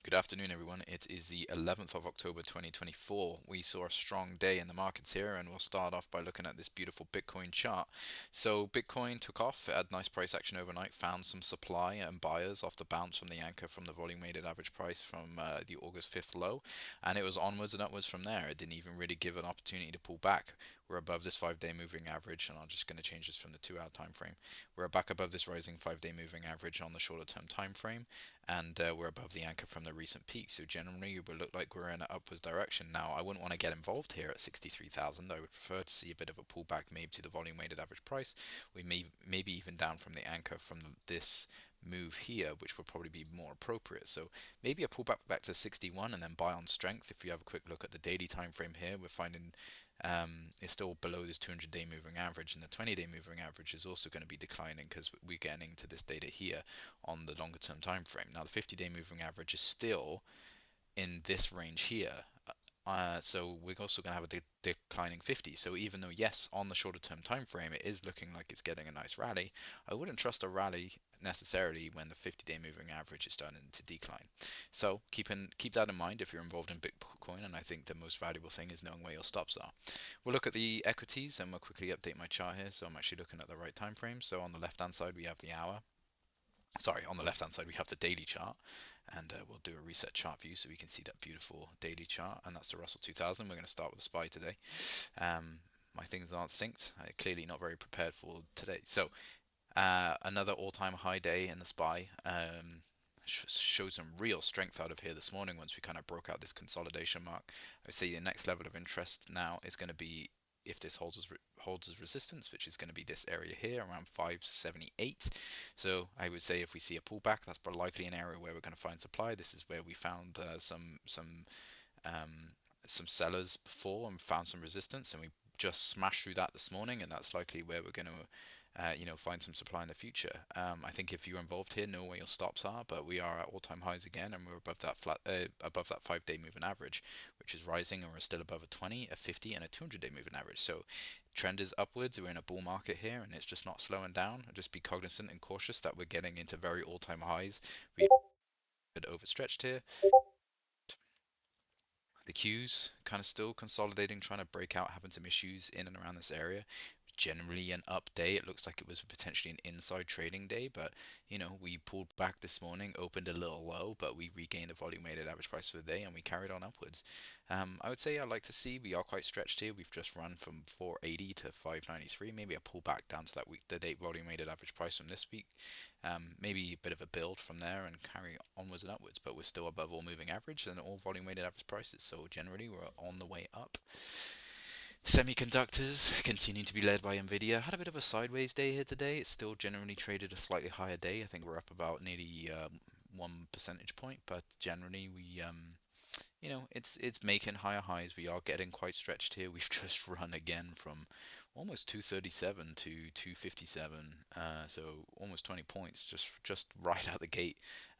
Good afternoon, everyone. It is the 11th of October 2024. We saw a strong day in the markets here, and we'll start off by looking at this beautiful Bitcoin chart. So, Bitcoin took off, it had nice price action overnight, found some supply and buyers off the bounce from the anchor from the volume weighted average price from the August 5th low, and it was onwards and upwards from there. It didn't even really give an opportunity to pull back. We're above this 5 day moving average, and I'm just going to change this from the 2 hour time frame. We're back above this rising 5 day moving average on the shorter term time frame, and we're above the anchor from the recent peak. So generally, it would look like we're in an upwards direction. Now, I wouldn't want to get involved here at 63,000. I would prefer to see a bit of a pullback, maybe to the volume weighted average price. We maybe even down from the anchor from this move here, which would probably be more appropriate. So maybe a pullback back to 61 and then buy on strength. If you have a quick look at the daily time frame here, we're finding it's still below this 200-day moving average, and the 20-day moving average is also going to be declining because we're getting into this data here on the longer term time frame. Now, the 50-day moving average is still in this range here. So we're also going to have a declining 50. So even though, yes, on the shorter term time frame, it is looking like it's getting a nice rally, I wouldn't trust a rally necessarily when the 50-day moving average is starting to decline. So keep that in mind if you're involved in Bitcoin, and I think the most valuable thing is knowing where your stops are. We'll look at the equities, and we'll quickly update my chart here. So I'm actually looking at the right time frame. So on the left hand side, we have the hour. Sorry, on the left hand side we have the daily chart, and we'll do a reset chart view so we can see that beautiful daily chart, and that's the Russell 2000. We're going to start with the SPY today. My things aren't synced. I'm clearly not very prepared for today. So another all-time high day in the SPY. Showed some real strength out of here this morning once we kind of broke out this consolidation mark. I would say the next level of interest now is going to be if this holds as resistance, which is going to be this area here around 578. So I would say if we see a pullback, that's likely an area where we're going to find supply. This is where we found some sellers before and found some resistance, and we just smashed through that this morning, and that's likely where we're going to find some supply in the future. I think if you're involved here, know where your stops are, but we are at all-time highs again, and we're above that above that 5 day moving average, which is rising, and we're still above a 20, a 50, and a 200-day moving average. So trend is upwards. We're in a bull market here, and it's just not slowing down. Just be cognizant and cautious that we're getting into very all-time highs. We overstretched here. The Q's kind of still consolidating, trying to break out, having some issues in and around this area. Generally an up day. It looks like it was potentially an inside trading day, but we pulled back this morning, opened a little low, but we regained the volume weighted average price for the day and we carried on upwards. I would say I'd like to see we are quite stretched here. We've just run from 480 to 593, maybe a pullback down to that week, the date volume weighted average price from this week. Maybe a bit of a build from there and carry onwards and upwards, but we're still above all moving average and all volume weighted average prices. So generally we're on the way up. Semiconductors continue to be led by NVDA. Had a bit of a sideways day here today. It's still generally traded a slightly higher day. I think we're up about nearly 1 percentage point, but generally it's making higher highs. We are getting quite stretched here. We've just run again from almost 237 to 257, so almost 20 points just right out the gate.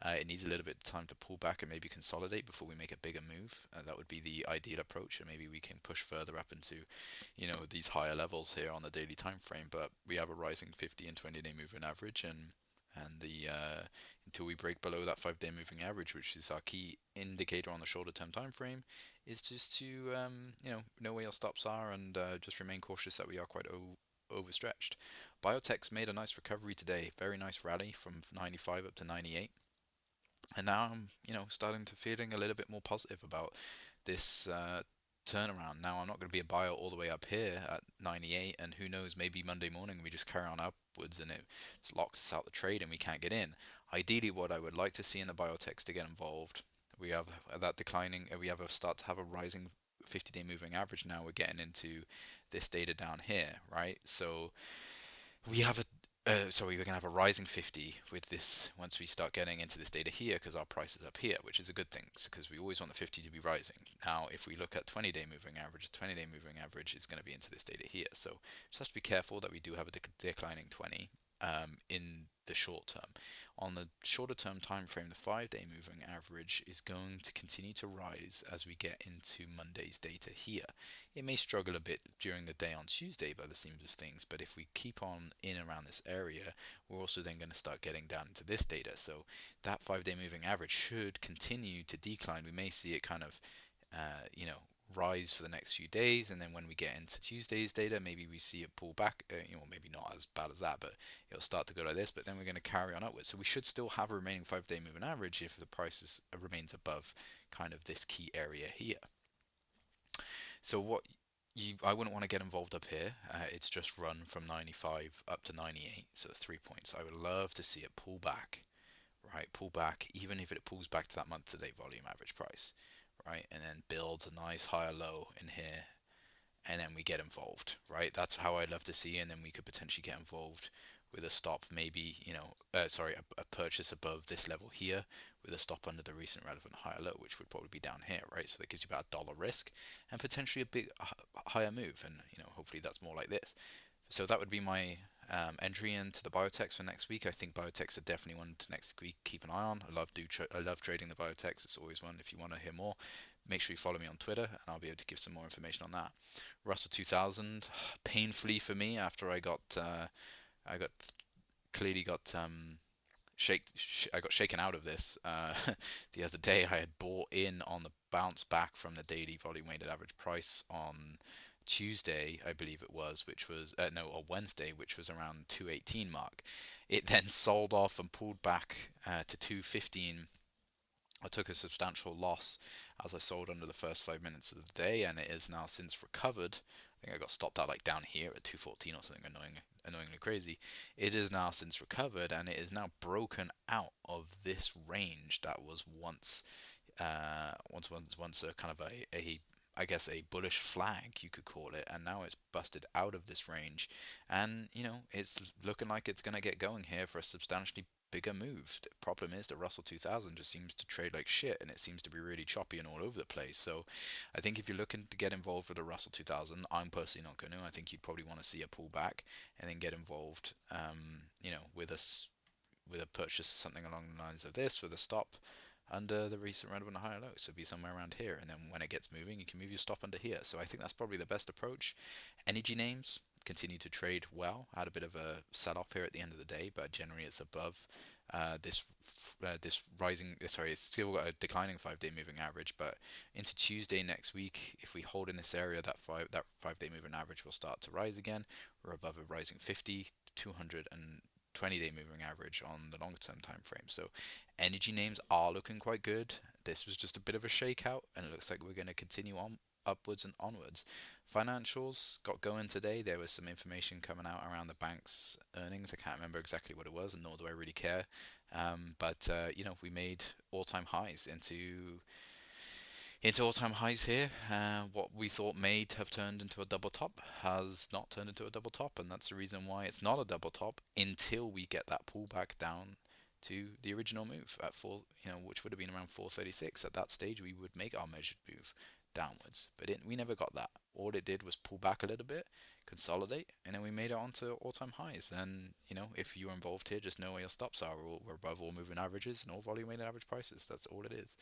It needs a little bit of time to pull back and maybe consolidate before we make a bigger move. That would be the ideal approach, and maybe we can push further up into these higher levels here on the daily time frame. But we have a rising 50 and 20-day moving average, and the until we break below that 5 day moving average, which is our key indicator on the shorter term time frame, is just to know where your stops are and just remain cautious that we are quite overstretched. Biotech's made a nice recovery today, very nice rally from 95 up to 98. And now I'm, starting to feeling a little bit more positive about this turnaround. Now I'm not going to be a buyer all the way up here at 98, and who knows, maybe Monday morning we just carry on upwards and it just locks us out the trade and we can't get in. Ideally, what I would like to see in the biotechs to get involved, we have that declining, we have a start to have a rising 50-day moving average. Now we're getting into this data down here, right? So we have sorry, we're going to have a rising 50 with this once we start getting into this data here because our price is up here, which is a good thing because we always want the 50 to be rising. Now, if we look at 20-day moving average, 20-day moving average is going to be into this data here. So just have to be careful that we do have a declining 20. in the short term. On the shorter term time frame, the 5-day moving average is going to continue to rise as we get into Monday's data here. It may struggle a bit during the day on Tuesday by the seams of things, but if we keep on in around this area, we're also then going to start getting down into this data. So that 5-day moving average should continue to decline. We may see it kind of, you know, rise for the next few days, and then when we get into Tuesday's data, maybe we see it pull back, maybe not as bad as that, but it'll start to go like this, but then we're going to carry on upwards. So we should still have a remaining 5-day moving average if the price remains above kind of this key area here. So I wouldn't want to get involved up here. It's just run from 95 up to 98, so 3 points. I would love to see it pull back, right? Pull back, even if it pulls back to that month-to-date volume average price, right? And then builds a nice higher low in here, and then we get involved, right? That's how I'd love to see, and then we could potentially get involved with a stop, maybe, a purchase above this level here with a stop under the recent relevant higher low, which would probably be down here, right? So that gives you about $1 risk and potentially a big higher move, and hopefully that's more like this. So that would be my entry into the biotechs for next week. I think biotechs are definitely one to next week keep an eye on. I love trading the biotechs. It's always one. If you want to hear more, make sure you follow me on Twitter, and I'll be able to give some more information on that. Russell 2000, painfully for me after I got clearly got I got shaken out of this the other day. I had bought in on the bounce back from the daily volume weighted average price on Tuesday, I believe it was, which was no, or Wednesday, which was around 218 mark. It then sold off and pulled back to 215. I took a substantial loss as I sold under the first 5 minutes of the day, and it has now since recovered. I think I got stopped out like down here at 214 or something annoyingly crazy. It is now since recovered, and it is now broken out of this range that was once a kind of a I guess a bullish flag, you could call it, and now it's busted out of this range, and it's looking like it's going to get going here for a substantially bigger move. The problem is the Russell 2000 just seems to trade like shit, and it seems to be really choppy and all over the place. So I think if you're looking to get involved with the Russell 2000, I'm personally not going to. I think you'd probably want to see a pullback and then get involved, with a purchase, something along the lines of this, with a stop under the recent relevant higher low. So be somewhere around here, and then when it gets moving, you can move your stop under here. So I think that's probably the best approach. Energy names continue to trade well. I had a bit of a sell-off here at the end of the day, but generally it's above this rising. Sorry, it's still got a declining 5-day moving average, but into Tuesday next week, if we hold in this area, that 5-day moving average will start to rise again. We're above a rising 50, 200 and 20-day moving average on the longer term time frame. So energy names are looking quite good. This was just a bit of a shakeout, and it looks like we're going to continue on upwards and onwards. Financials got going today. There was some information coming out around the bank's earnings. I can't remember exactly what it was, and nor do I really care. But we made all-time highs into all-time highs here. What we thought may have turned into a double top has not turned into a double top, and that's the reason why it's not a double top until we get that pullback down to the original move at which would have been around 436. At that stage, we would make our measured move downwards, but we never got that. All it did was pull back a little bit, consolidate, and then we made it onto all-time highs. And if you're involved here, just know where your stops are. We're above all moving averages and all volume weighted average prices. That's all it is.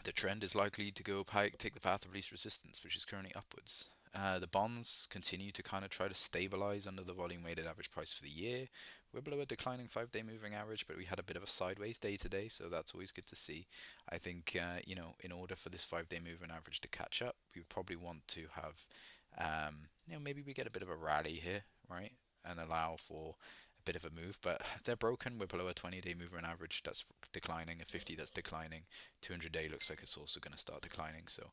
The trend is likely to take the path of least resistance, which is currently upwards. The bonds continue to kind of try to stabilize under the volume weighted average price for the year. We're below a declining 5-day moving average, but we had a bit of a sideways day today, so that's always good to see. I think, in order for this 5-day moving average to catch up, we would probably want to have, maybe we get a bit of a rally here, right? And allow for a bit of a move, but they're broken. We're below a 20-day moving average that's declining, a 50 that's declining. 200-day looks like it's also going to start declining, so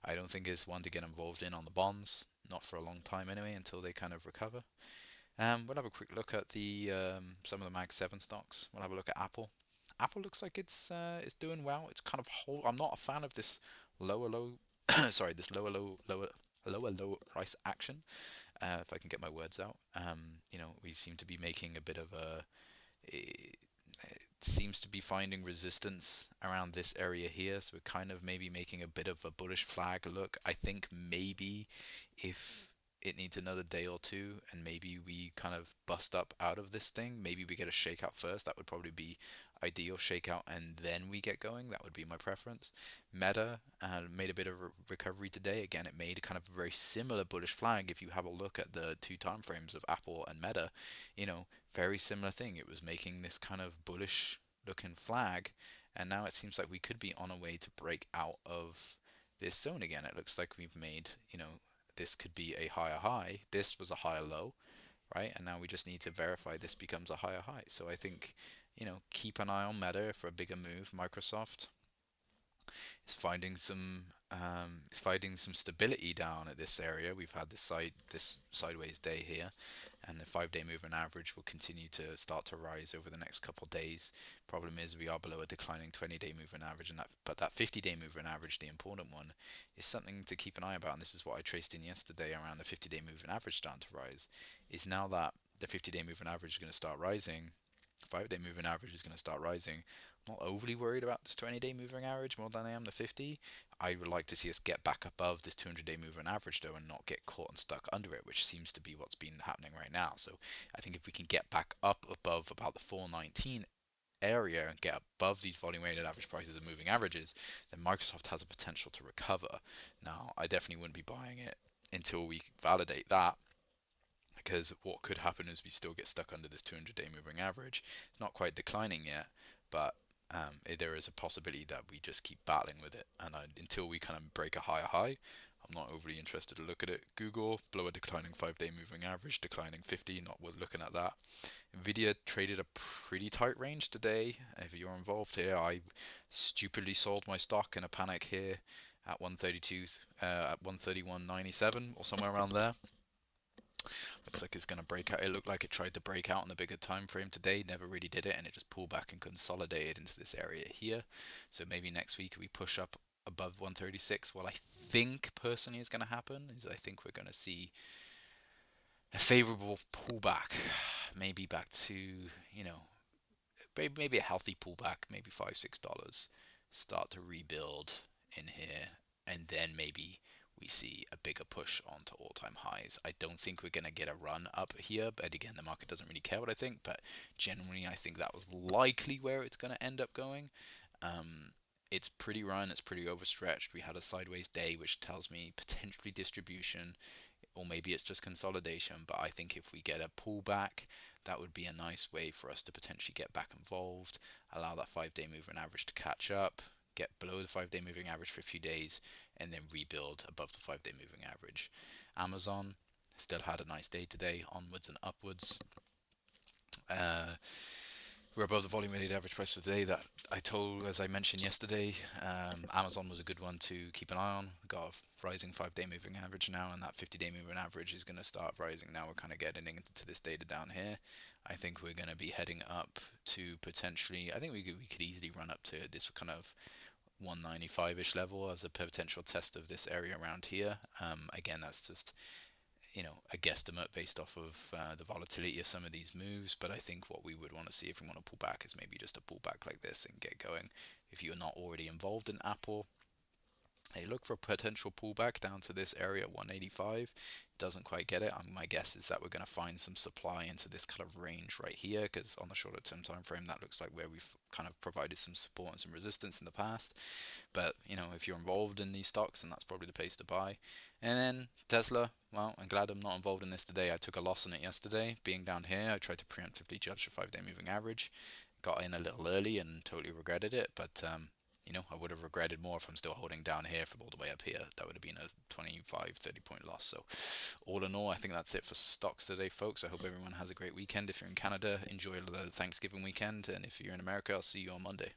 I don't think it's one to get involved in on the bonds, not for a long time anyway, until they kind of recover. We'll have a quick look at the some of the Mag 7 stocks. We'll have a look at Apple. Apple looks like it's doing well. It's kind of I'm not a fan of this lower low, sorry, this lower low price action. If I can get my words out, we seem to be making a bit of a. It seems to be finding resistance around this area here, so we're kind of maybe making a bit of a bullish flag look. I think maybe if it needs another day or two, and maybe we kind of bust up out of this thing. Maybe we get a shakeout first. That would probably be ideal, shakeout, and then we get going. That would be my preference. Meta made a bit of a recovery today. Again, it made kind of a very similar bullish flag. If you have a look at the two time frames of Apple and Meta, very similar thing. It was making this kind of bullish looking flag, and now it seems like we could be on a way to break out of this zone again. It looks like we've made, this could be a higher high. This was a higher low, right? And now we just need to verify this becomes a higher high. So I think, keep an eye on Meta for a bigger move. Microsoft is finding some stability down at this area. We've had this sideways day here, and the 5-day moving average will continue to start to rise over the next couple of days. Problem is we are below a declining 20-day moving average, but that 50-day moving average, the important one, is something to keep an eye about. And this is what I traced in yesterday around the 50-day moving average starting to rise. Is now that the 50-day moving average is going to start rising, 5-day moving average is going to start rising. I'm not overly worried about this 20-day moving average more than I am the 50. I would like to see us get back above this 200-day moving average though, and not get caught and stuck under it, which seems to be what's been happening right now. So I think if we can get back up above about the 419 area and get above these volume weighted average prices and moving averages, then Microsoft has a potential to recover. Now, I definitely wouldn't be buying it until we validate that, because what could happen is we still get stuck under this 200-day moving average. It's not quite declining yet, but there is a possibility that we just keep battling with it. And until we kind of break a higher high, I'm not overly interested to look at it. Google, below a declining 5-day moving average, declining 50, not worth looking at that. NVDA traded a pretty tight range today. If you're involved here, I stupidly sold my stock in a panic here at 132, at 131.97 or somewhere around there. Looks like it's going to break out. It looked like it tried to break out in the bigger time frame today, never really did it, and it just pulled back and consolidated into this area here. So maybe next week we push up above 136. What I think personally is going to happen is I think we're going to see a favorable pullback, maybe back to, maybe a healthy pullback, maybe $5-6, start to rebuild in here, and then maybe we see a bigger push onto all-time highs. I don't think we're going to get a run up here, but again, the market doesn't really care what I think, but generally I think that was likely where it's going to end up going. It's pretty run, it's pretty overstretched. We had a sideways day, which tells me potentially distribution, or maybe it's just consolidation. But I think if we get a pullback, that would be a nice way for us to potentially get back involved, allow that 5-day moving average to catch up, get below the 5-day moving average for a few days, and then rebuild above the 5-day moving average. Amazon still had a nice day today, onwards and upwards. We're above the volume weighted average price of the day that as I mentioned yesterday. Amazon was a good one to keep an eye on. We've got a rising 5-day moving average now, and that 50-day moving average is going to start rising. Now we're kind of getting into this data down here. I think we're going to be heading up to potentially, I think we could easily run up to this kind of 195-ish level as a potential test of this area around here. Again, that's just a guesstimate based off of the volatility of some of these moves. But I think what we would want to see if we want to pull back is maybe just a pullback like this and get going. If you're not already involved in Apple, hey, look for a potential pullback down to this area 185. Doesn't quite get it. My guess is that we're going to find some supply into this kind of range right here, because on the shorter term time frame, that looks like where we've kind of provided some support and some resistance in the past. But if you're involved in these stocks, then that's probably the place to buy. And then Tesla, well, I'm glad I'm not involved in this today. I took a loss on it yesterday. Being down here, I tried to preemptively judge the 5-day moving average. Got in a little early and totally regretted it, but I would have regretted more if I'm still holding down here from all the way up here. That would have been a 25, 30 point loss. So all in all, I think that's it for stocks today, folks. I hope everyone has a great weekend. If you're in Canada, enjoy the Thanksgiving weekend. And if you're in America, I'll see you on Monday.